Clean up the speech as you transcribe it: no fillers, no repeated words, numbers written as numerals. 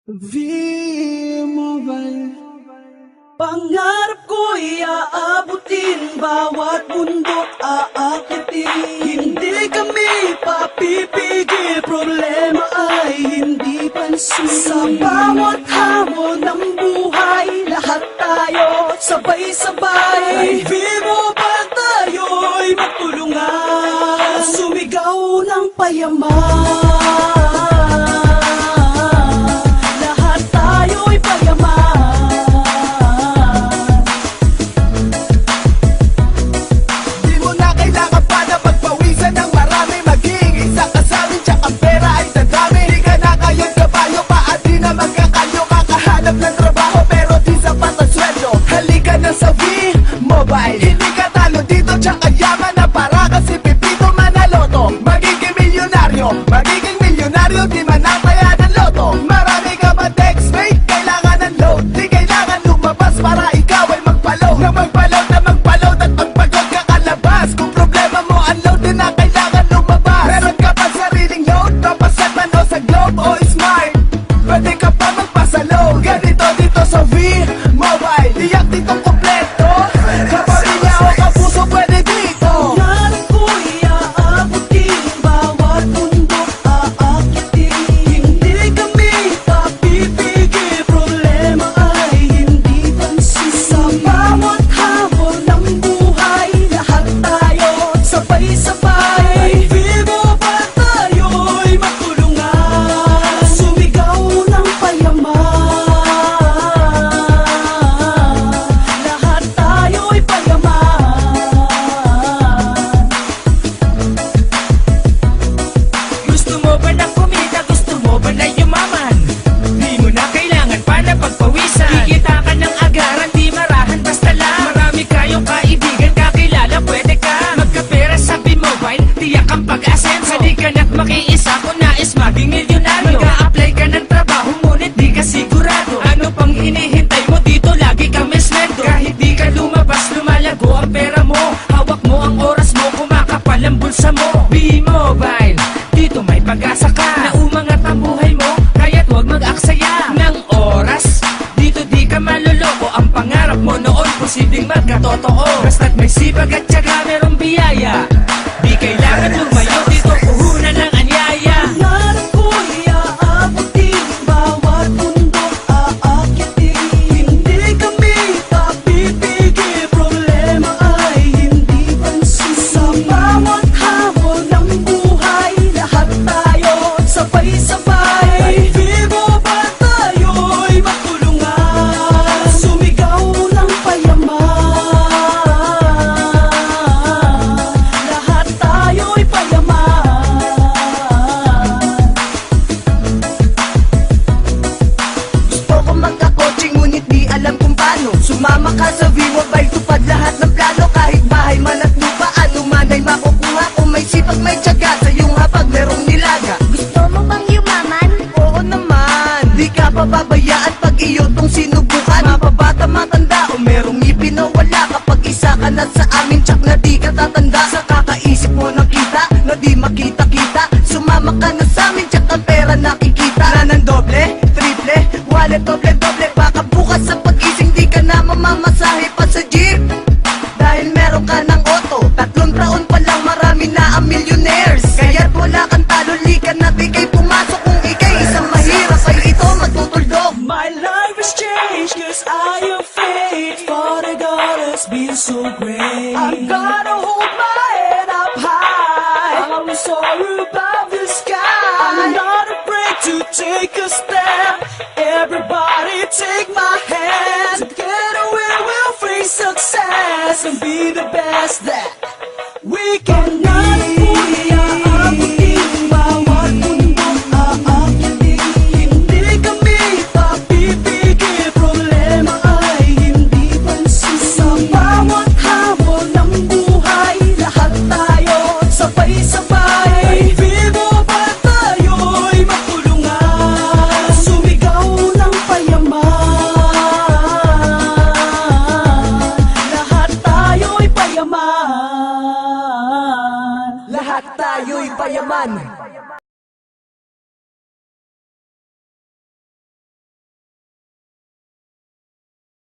V-Mobile. Pangarap ko'y aabutin, bawat bundok aakitin. Hindi kami papipigil, problema ay hindi pansin. Sa bawat hamon ng buhay, lahat tayo sabay-sabay. V-Mobile tayo'y magtulungan, sumigaw ng payaman. Hindi ka talo dito, tsaka yaman na para kasi pipito manaloto. Magiging milyonaryo, di manataya ng loto. Marami ka ba text, mate? Kailangan ng load, di kailangan lumabas para ikaw ay magpaload. Na magpaload at magpagod ka kalabas. Kung problema mo, unload din na kailangan lumabas. Meron ka pa sariling load, papasat man o sa globe o smart, pwede ka pa magpasaload. Ganito dito sa V-Mobile, tiyak ditong kompleto. Makiisa kung nais maging milyonaryo. Mag-a-apply ka ng trabaho ngunit di ka sigurado. Ano pang hinihintay mo dito, lagi kang mesmendo. Kahit di ka lumabas, lumalago ang pera mo. Hawak mo ang oras mo, kumakapal ang bulsa mo. V-Mobile, dito may pag-asa ka. Naumangat ang buhay mo, kaya't huwag mag-aksaya ng oras. Dito di ka maloloko, ang pangarap mo noon posibleng magkatotoo. Basta't may sipag at tiyaga, merong biyaya. Di kailangan lumayo dito, puhunan lang ang yaya. Pangarap ko'y aabutin, bawat bundok aakyatin. Hindi kami papipigil, problema ay hindi pansin. Sa bawat hamon ng buhay, lahat tayo sabay-sabay. V-Mobile tayo'y magtulungan, sumigaw ng payaman. Sumama ka sa V-Mobile, tupad lahat ng plano. Kahit bahay man at lupa, ano man ay makukuha. Kung may sipag, may tiyaga, sa iyong hapag merong nilaga. Gusto mo bang yumaman? Oo naman, di ka pababayaan pag iyo tong sinubukan. Mapabata, matanda, o merong ngipin o wala. Kapag isa ka na sa amin, tsak na di ka tatanda. Sa kakaisip mo ng kita, na di makita-kita. Sumama ka na sa amin, tsak ang pera nakikita. Na ng doble, triple, wallet, doble-doble. Baka bukas sa pag-ising di ka na mamamasahe pa sa jeep. Dahil meron ka ng auto, 3 taon pa lang marami na ang millionaires. Kaya't wala kang talo, lika na di kay pumasok. Kung ikay isang mahirap ay ito matutuldok. My life has changed cause I am faith, for the God has been so great. I'm gonna hold my head up high, I will soar above the sky. I'm not afraid to take a step, everybody take my hand. Together we will face success and be the best that